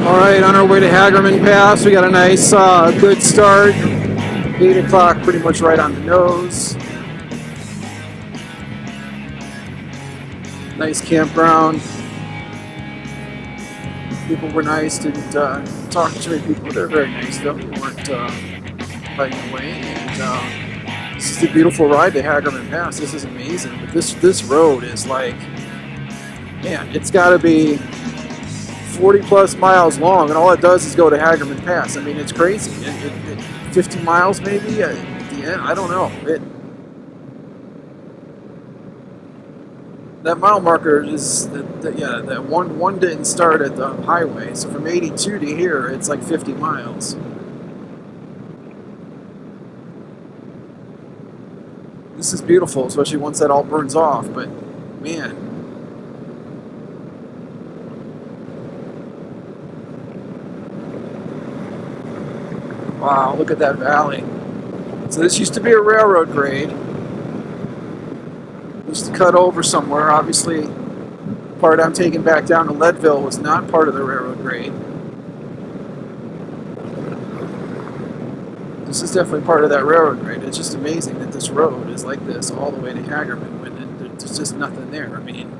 Alright, on our way to Hagerman Pass, we got a nice good start. 8 o'clock, pretty much right on the nose. Nice campground. People were nice, didn't talk to too many people. They're very nice though, they weren't fighting away. And this is a beautiful ride to Hagerman Pass. This is amazing. But this road is like, man, it's got to be 40 plus miles long, and all it does is go to Hagerman Pass. I mean, it's crazy. 50 miles maybe at the end. I don't know. That mile marker is that one didn't start at the highway. So from 82 to here, it's like 50 miles. This is beautiful, especially once that all burns off. But man. Wow, look at that valley. So this used to be a railroad grade. Used to cut over somewhere. Obviously, the part I'm taking back down to Leadville was not part of the railroad grade. This is definitely part of that railroad grade. It's just amazing that this road is like this all the way to Hagerman when there's just nothing there. I mean,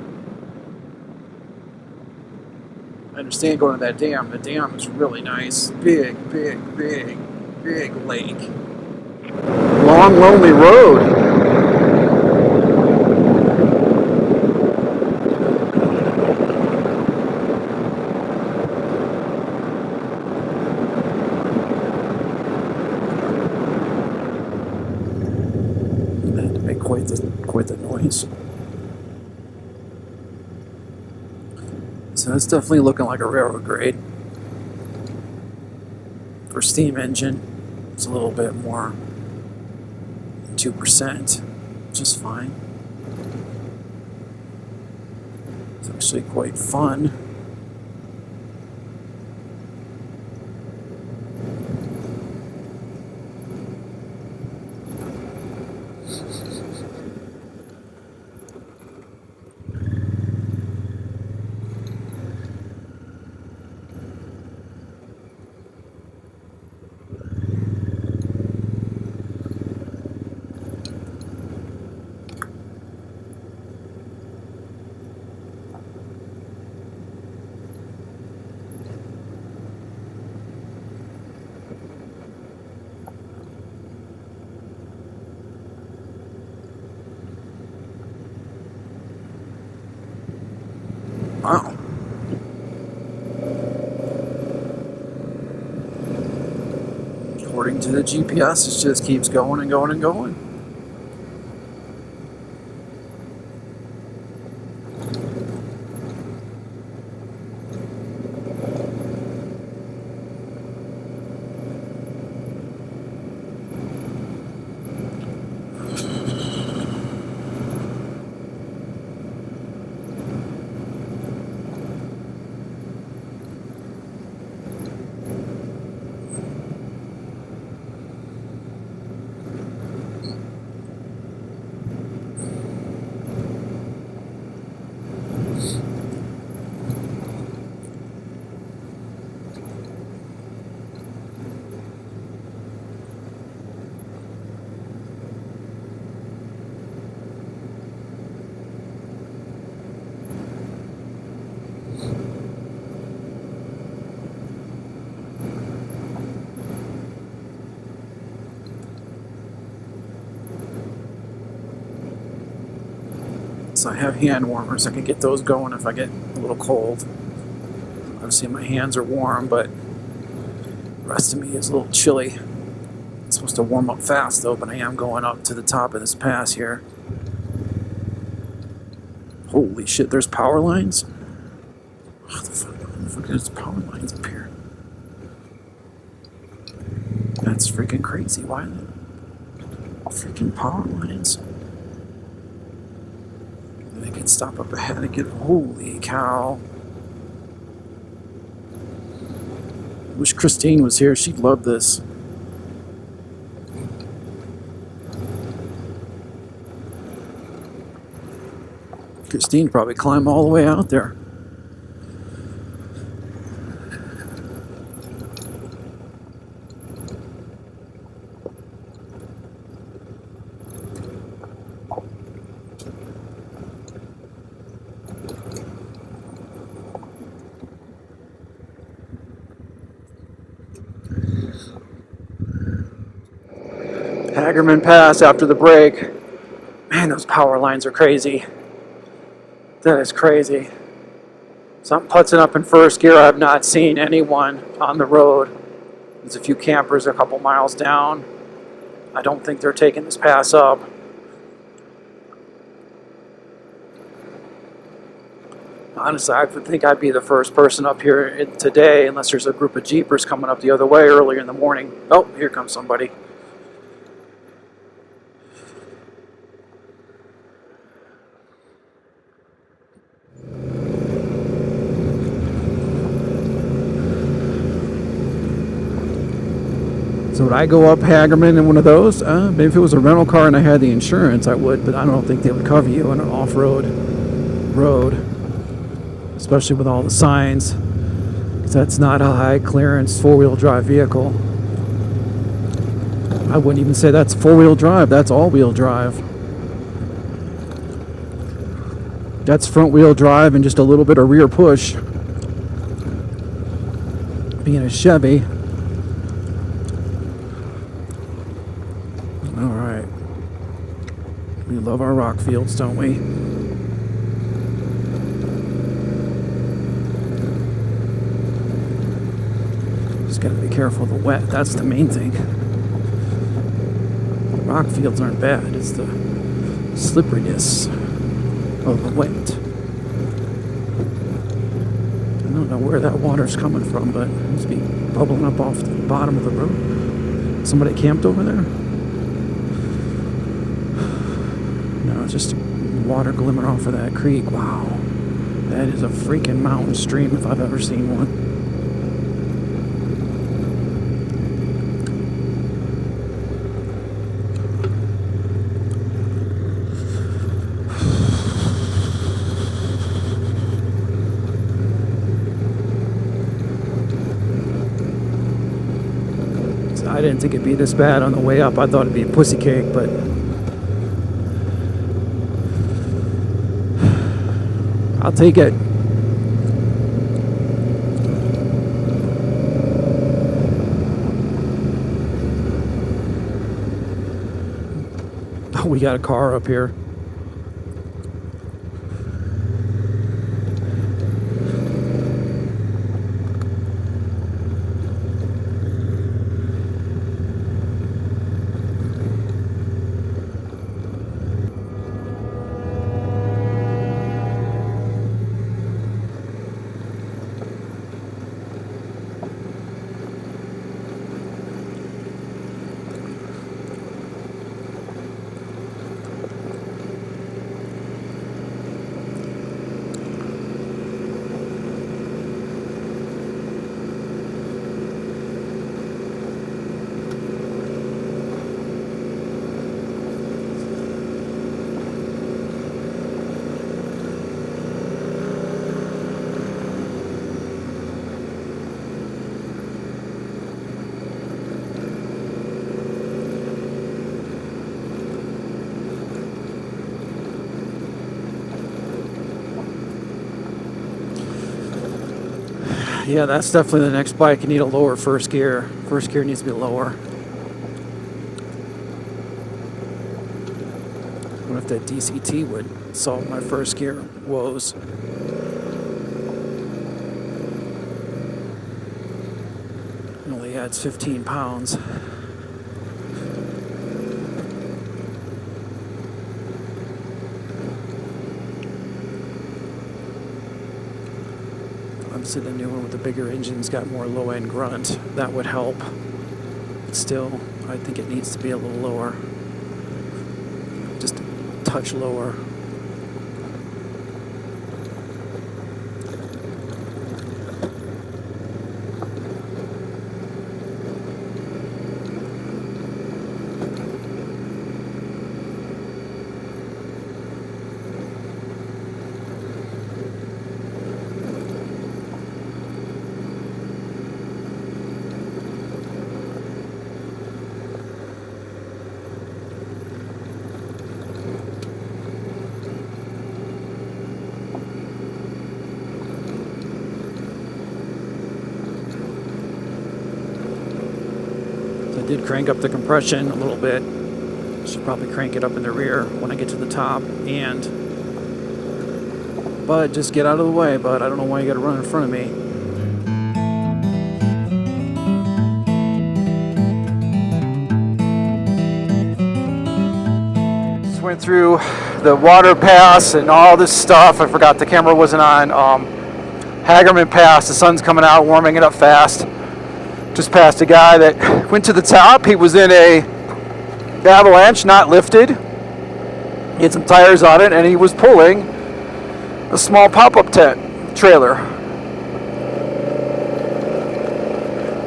I understand going to that dam. The dam is really nice. Big lake. Long, lonely road. That had to make quite the noise. So it's definitely looking like a railroad grade. For steam engine, it's a little bit more than 2%, just fine. It's actually quite fun. Wow. According to the GPS, it just keeps going and going and going. So I have hand warmers. I can get those going if I get a little cold. Obviously my hands are warm, but the rest of me is a little chilly. It's supposed to warm up fast though, but I am going up to the top of this pass here. Holy shit, there's power lines? What the fuck there's power lines up here? That's freaking crazy. Why are there freaking power lines? I can stop up ahead and get, holy cow. Wish Christine was here, she'd love this. Christine probably climbed all the way out there. Hagerman Pass after the break. Man, those power lines are crazy. That is crazy. So I'm putzing up in first gear. I've not seen anyone on the road. There's a few campers a couple miles down. I don't think they're taking this pass up. Honestly, I would think I'd be the first person up here today, unless there's a group of Jeepers coming up the other way earlier in the morning. Oh, here comes somebody. So would I go up Hagerman in one of those? Maybe if it was a rental car and I had the insurance, I would, but I don't think they would cover you on an off-road road, especially with all the signs, because that's not a high clearance four-wheel drive vehicle. I wouldn't even say that's four-wheel drive, that's all-wheel drive. That's front-wheel drive and just a little bit of rear push. Being a Chevy. Alright. We love our rock fields, don't we? Just gotta be careful of the wet, that's the main thing. Rock fields aren't bad, it's the slipperiness of the wet. I don't know where that water's coming from, but it must be bubbling up off the bottom of the road. Somebody camped over there? No, it's just water glimmering off of that creek. Wow. That is a freaking mountain stream if I've ever seen one. I didn't think it'd be this bad on the way up. I thought it'd be a pussy cake, but I'll take it. Oh, we got a car up here. Yeah, that's definitely the next bike. You need a lower first gear. First gear needs to be lower. I wonder if that DCT would solve my first gear woes. It only adds 15 pounds. Obviously the new one with the bigger engine's got more low-end grunt. That would help. But still, I think it needs to be a little lower. Just a touch lower. Did crank up the compression a little bit. Should probably crank it up in the rear when I get to the top. But just get out of the way, bud. I don't know why you got to run in front of me. Just went through the water pass and all this stuff. I forgot the camera wasn't on. Hagerman Pass. The sun's coming out, warming it up fast. Just passed a guy that went to the top. He was in a avalanche, not lifted. He had some tires on it, and he was pulling a small pop-up tent trailer.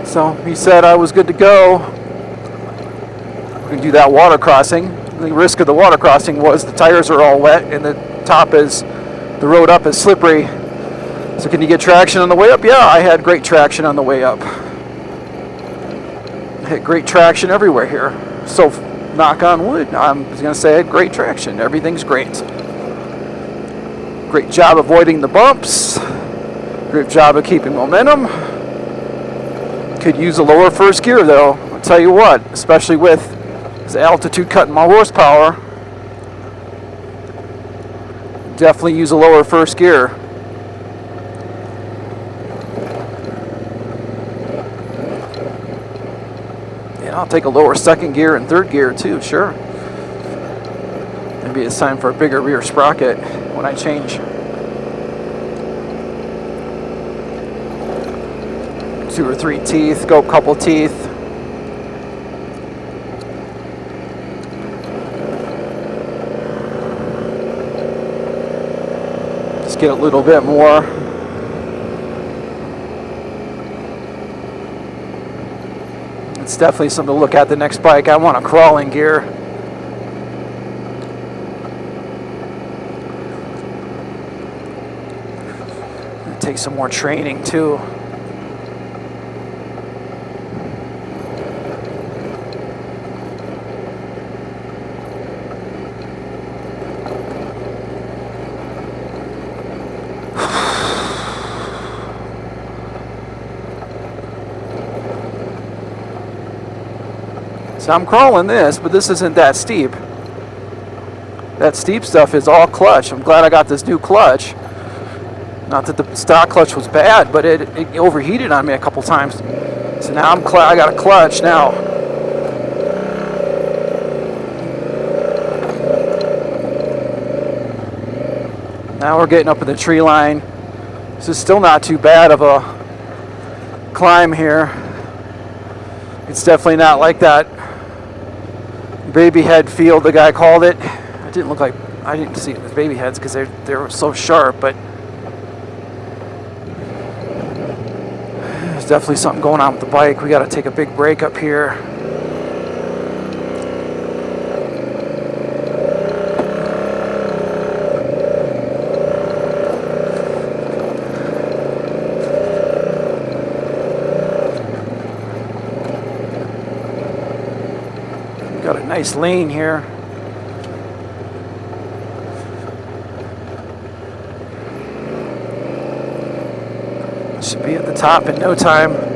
So he said I was good to go. We can do that water crossing. The risk of the water crossing was the tires are all wet, and the road up is slippery. So can you get traction on the way up? Yeah, I had great traction on the way up. I had great traction everywhere here. So knock on wood, I'm going to say I had great traction. Everything's great. Great job avoiding the bumps. Great job of keeping momentum. Could use a lower first gear though. I'll tell you what, especially with this altitude cutting my horsepower. Definitely use a lower first gear. I'll take a lower second gear and third gear too, sure. Maybe it's time for a bigger rear sprocket when I change. 2 or 3 teeth, go a couple teeth. Just get a little bit more. It's definitely something to look at the next bike. I want a crawling gear. It'll take some more training too. So I'm crawling this, but this isn't that steep. That steep stuff is all clutch. I'm glad I got this new clutch. Not that the stock clutch was bad, but it overheated on me a couple times. So now I got a clutch now. Now we're getting up in the tree line. This is still not too bad of a climb here. It's definitely not like that baby head field the guy called it. It didn't look like, I didn't see it as baby heads because they were so sharp, but there's definitely something going on with the bike. We got to take a big break up here. Got a nice lane here. Should be at the top in no time.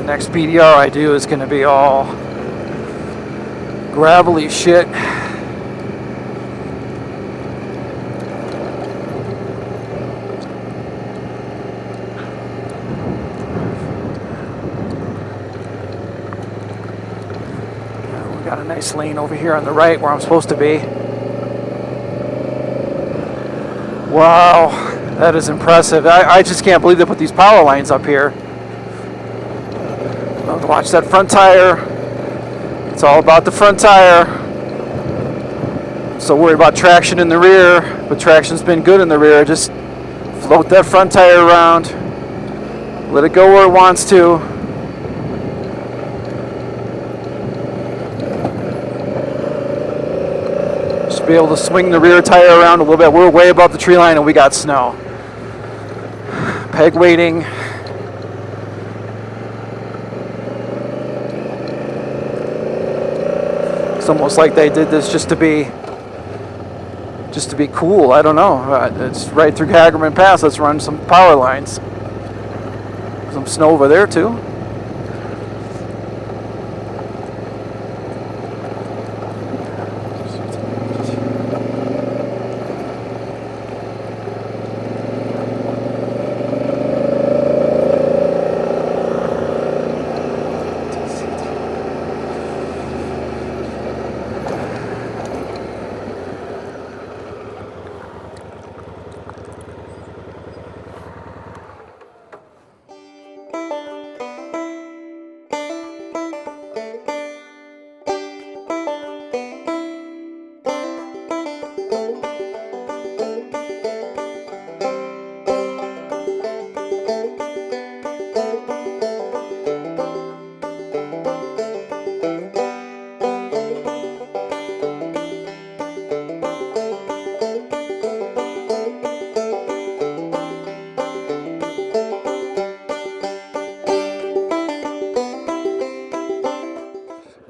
Next BDR I do is going to be all gravelly shit. We got a nice lane over here on the right where I'm supposed to be. Wow, that is impressive. I just can't believe they put these power lines up here. Watch that front tire. It's all about the front tire. So worried about traction in the rear, but traction's been good in the rear. Just float that front tire around. Let it go where it wants to. Just be able to swing the rear tire around a little bit. We're way above the tree line and we got snow. Peg weighting. It's almost like they did this just to be cool. I don't know. It's right through Hagerman Pass. Let's run some power lines. Some snow over there too.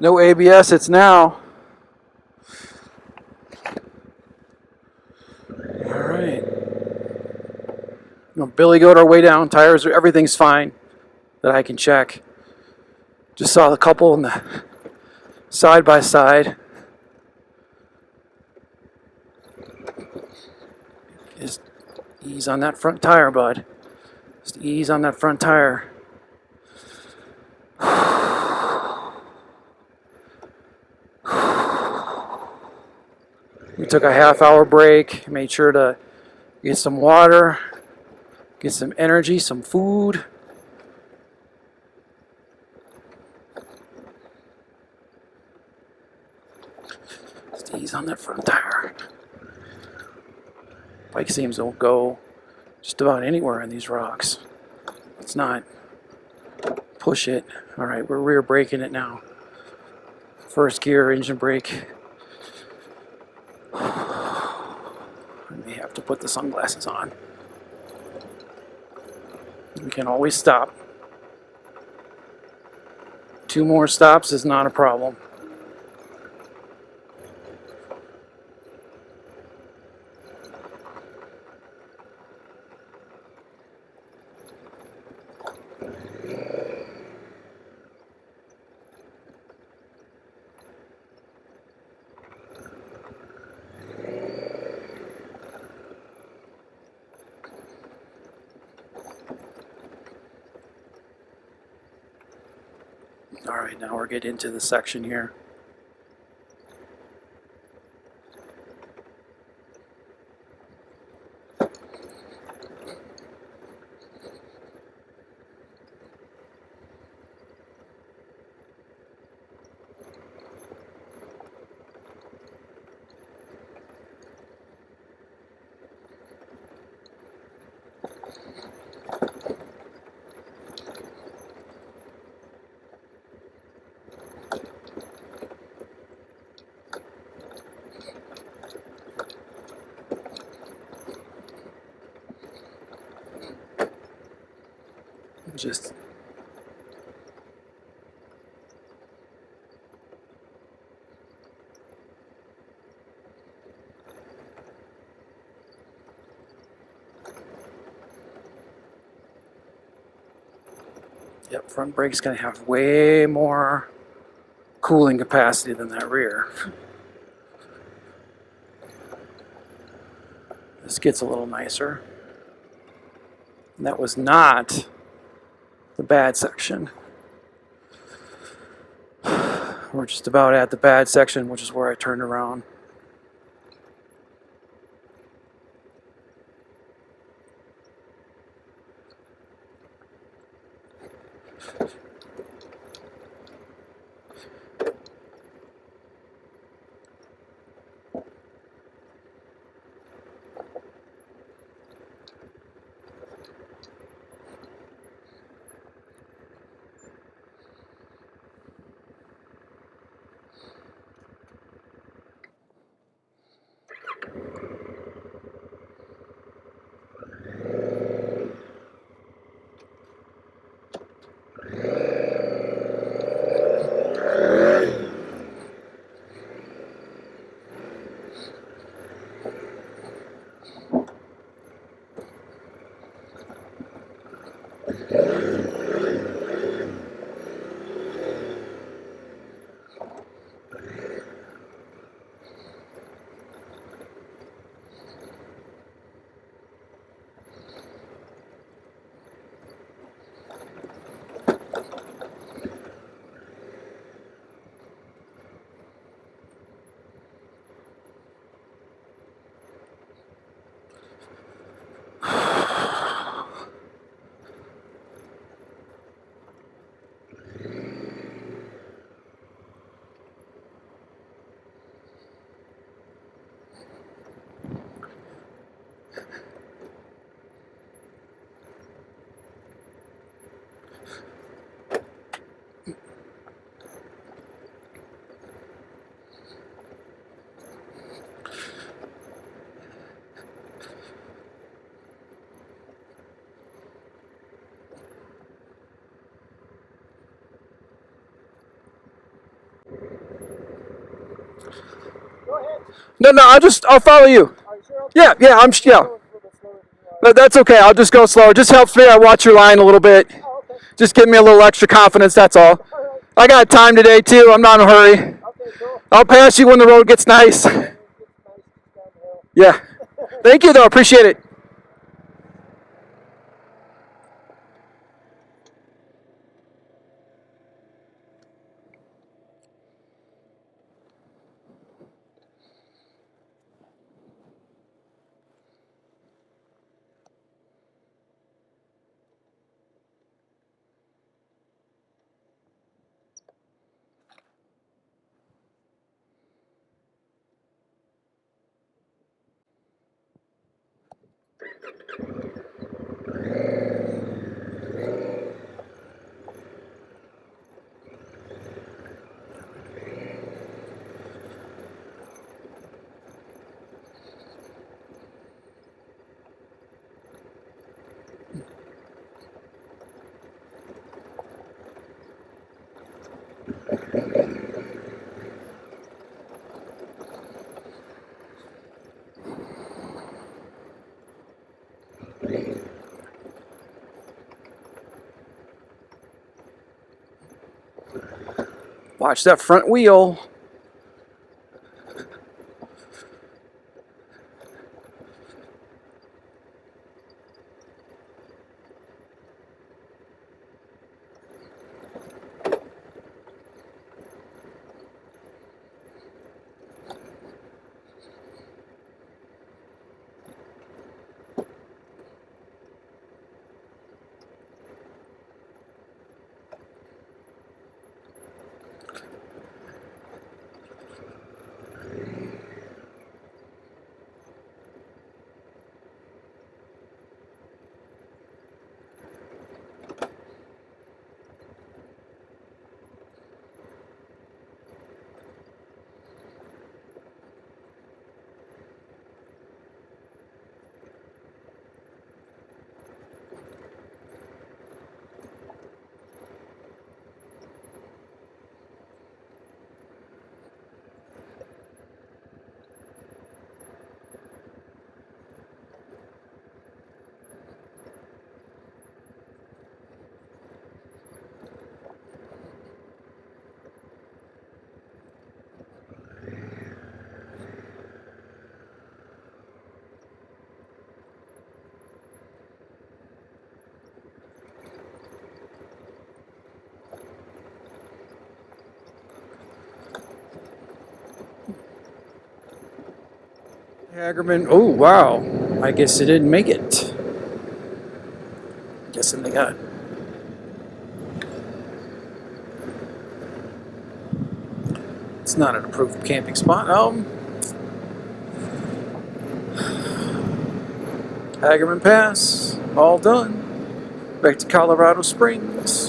No ABS, it's now. Alright. Billy goat our way down. Tires, everything's fine that I can check. Just saw the couple in the side by side. Just ease on that front tire, bud. Just ease on that front tire. We took a half-hour break, made sure to get some water, get some energy, some food. Just ease on that front tire. Bike seems to go just about anywhere on these rocks. Let's not push it. All right, we're rear braking it now. First gear, engine brake. I may have to put the sunglasses on. We can always stop. 2 more stops is not a problem. All right, now we're getting into the section here. Just yep, front brake's gonna have way more cooling capacity than that rear. This gets a little nicer. And that was not the bad section. We're just about at the bad section, which is where I turned around. Go ahead. No, I'll follow you. Are you sure? Okay. Yeah, yeah, yeah. Go a little bit slower than you are. That's okay. I'll just go slower. Just helps me. I watch your line a little bit. Oh, okay. Just give me a little extra confidence. That's all. All right. I got time today too. I'm not in a hurry. Okay, cool. I'll pass you when the road gets nice. It's nice down the hill. Yeah. Thank you though. Appreciate it. Watch that front wheel. Hagerman. Oh, wow. I guess it didn't make it. Guessing they got. It's not an approved camping spot. Hagerman Pass. All done. Back to Colorado Springs.